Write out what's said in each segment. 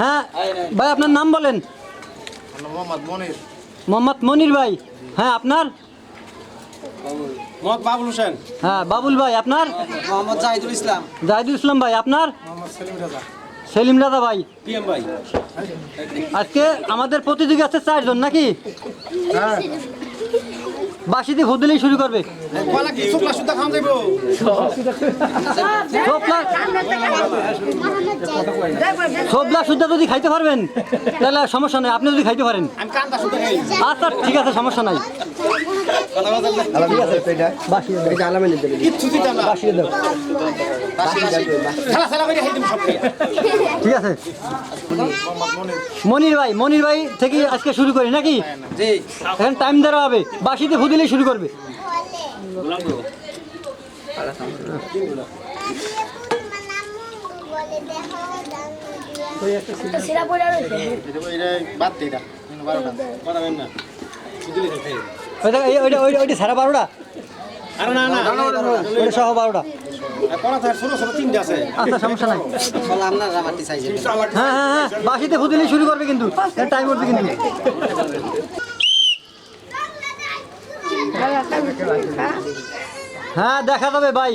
হ্যাঁ ভাই, আপনার নাম বলেন। মোহাম্মদ মনির ভাই। হ্যাঁ আপনার? বাবুল হোসেন। হ্যাঁ বাবুল ভাই। আপনার? মোহাম্মদ জাহিদুল ইসলাম। জাহিদুল ইসলাম ভাই। আপনার? সেলিম রাজা ভাই। পিএম ভাই। আজকে আমাদের প্রতিযোগী আছে 4 জন নাকি? বাসি দিয়ে ভোট দিলেই শুরু করবে। সবলা সুদ্ধা যদি খাইতে পারবেন তাহলে সমস্যা নেই, আপনি যদি খাইতে পারেন। আচ্ছা ঠিক আছে, সমস্যা নাই। ঠিক আছে মনির ভাই থেকে আজকে শুরু করি নাকি? এখন টাইম দেওয়া হবে, বাসিতে ভোট দিলেই শুরু করবে। ওইটা সাড়ে 12টা সহ 12টা। আচ্ছা সমস্যা নাই। হ্যাঁ হ্যাঁ হ্যাঁ, বাসিতে ভোট দিলেই শুরু করবে কিন্তু টাইম উঠবে কিন্তু। হ্যাঁ দেখা যাবে ভাই,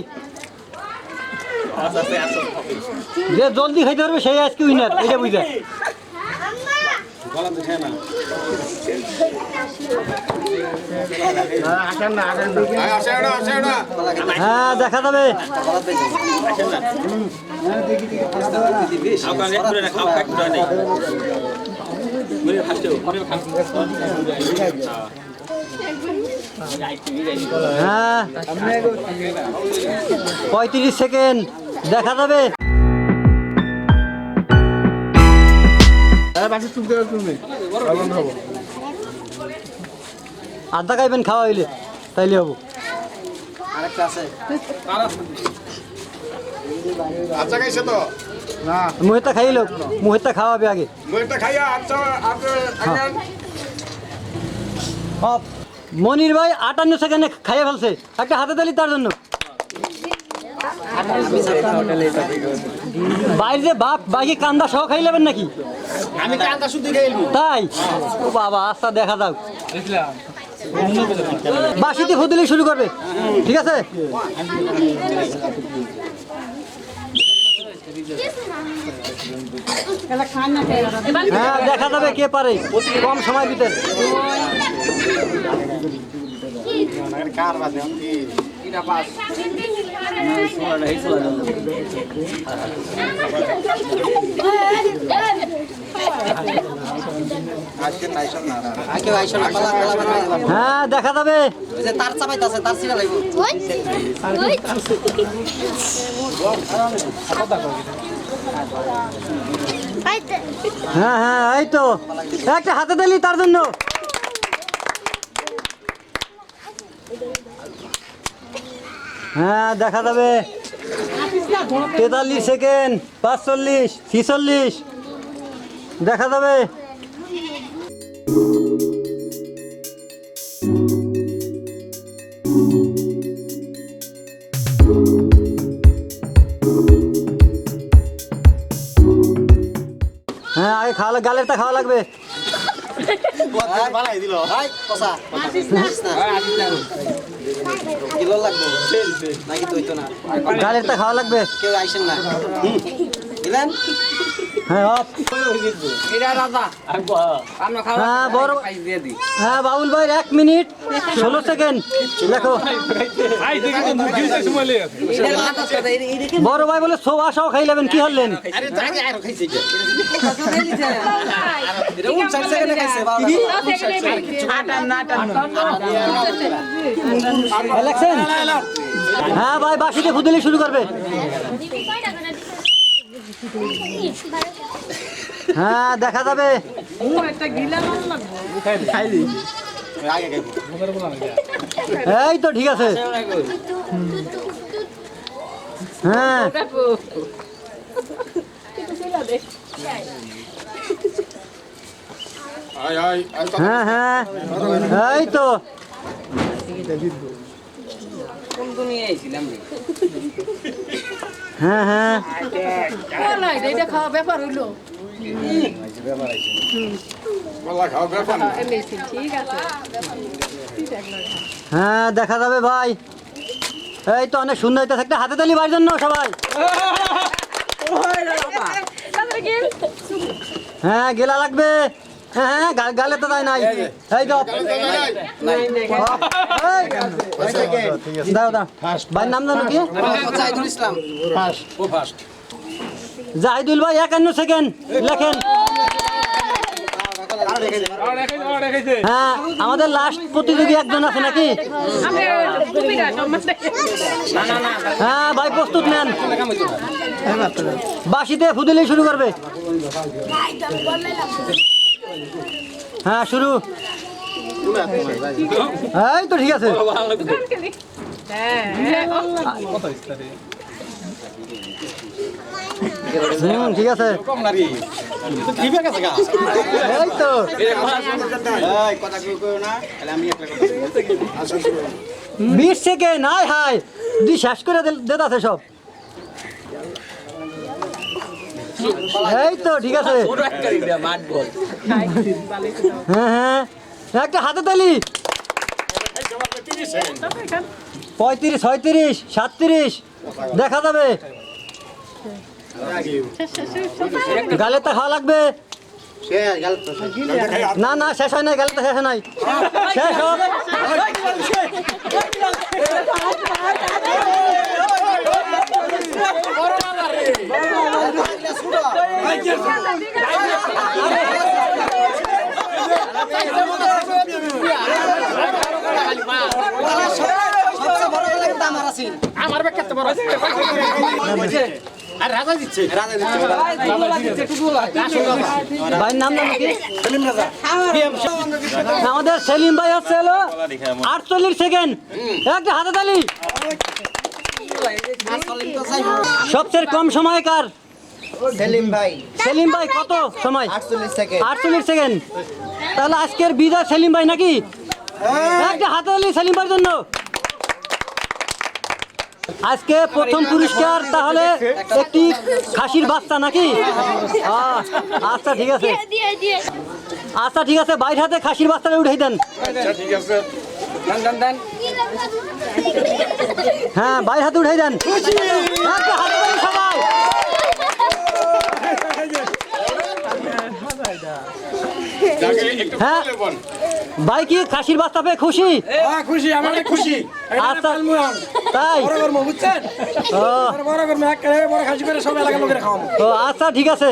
যে জলদি খাইতে পারবে সেই আজকে উইনার, এটা বুঝা। হ্যাঁ দেখা যাবে। হ্যাঁ 35 সেকেন্ড, দেখা যাবে। আধা খাইবেন, খাওয়া হইলে তাইলে হবো। মুহেরটা খাইল, মুহেরটা খাওয়াবে আগে। মনির ভাই 58 সেকেন্ডে খাইয়ে ফেলছে, একটা হাতে তালি তার জন্য। বাইরে বাপ বাইকে কান্দা সহ খাই নেবেন নাকি? আমি কান্দা শুদ্ধ খাইলবো। তাই? ও বাবা, আচ্ছা দেখা যাক। বাসিতে ভোট দিলেই শুরু করবে, ঠিক আছে? হ্যাঁ দেখা যাবে কে পারে কম সময় ভিতরে। হ্যাঁ দেখা যাবে। হ্যাঁ হ্যাঁ এই তো একটা হাতে দিলি তার জন্য। হ্যাঁ দেখা যাবে। 43 সেকেন্ড, 45, 46, দেখা যাবে। হ্যাঁ আগে খাওয়া, গালেরটা খাওয়া লাগবে। গালেরটা খাওয়া লাগবে। কেউ আইসেন না। হ্যাঁ হ্যাঁ বাবুল ভাই 1 মিনিট 16 সেকেন্ড লেখো। বড় ভাই বলে সোয়া সহ খাই নেবেন, কি হলেন? হ্যাঁ ভাই বাসিতে ভোট দিলেই শুরু করবে। হ্যাঁ দেখা যাবে। এই তো ঠিক আছে। হ্যাঁ হ্যাঁ হ্যাঁ এই তো। হ্যাঁ হ্যাঁ এটা খাওয়া ব্যাপার হইলো। ঠিক আছে হ্যাঁ দেখা যাবে ভাই। এই তো অনেক সুন্দর হইতে থাকতে হাতে তালি ভাইয়ের জন্য সবাই। হ্যাঁ গেলা লাগবে। হ্যাঁ হ্যাঁ গালে তো তাই নাই। এই তো দাও দাও ভাইয়ের নাম জানো কি? মোহাম্মদ জাহিদুল ইসলাম। জাহিদুল ভাই 51 সেকেন্ড লেখেন। হ্যাঁ আমাদের লাস্ট প্রতিযোগী একজন আছে নাকি? হ্যাঁ ভাই প্রস্তুত নেন। বাঁশিতে ফুদিলেই শুরু করবে। হ্যাঁ শুরু। এই তো ঠিক আছে। ঠিক আছে এই তো 20 সেকেন্ড। হাই হাই দুই শেষ করে দিতে আছে সব। এই তো ঠিক আছে। হ্যাঁ হ্যাঁ একটা হাতে তালি। 35 36 37 দেখা যাবে। গালে তো খাওয়া লাগবে। না না শেষ হয় নাই, গালে তো শেষ হয় নাই। শেষ হোক। আমার ব্যাগ কত বড় আছে? আর রাজা দিচ্ছে। ভাইয়ের নাম জানো কি? আমাদের সেলিম ভাই হচ্ছে হলো 48 সেকেন্ড। একটা হাতে তালি। সবচেয়ে কম সময় কার? সেলিম ভাই সেলিম ভাই কত সময়? 48 সেকেন্ড। 48 সেকেন্ড। তাহলে আজকের বিজয় সেলিম ভাই নাকি? একটা হাতে তালি সেলিম ভাইয়ের জন্য। আজকে প্রথম পুরস্কার তাহলে একটি খাসির বাচ্চা নাকি? আচ্ছা ঠিক আছে। আচ্ছা ঠিক আছে বাইরের হাতে খাসির বাচ্চাটা উঠাই দেন। হ্যাঁ বাইরের হাতে উঠাই দেন। একটা হাতে তালি সবাই। হ্যাঁ ভাই কি খাসির বাচ্চা পেয়ে খুশি? খুশি, আমার খুশি। আচ্ছা তাই বুঝছেন? ও বড় করে এক বড় খাসি করে সব এলাকার লোকের খাওয়াবো। ও আচ্ছা ঠিক আছে।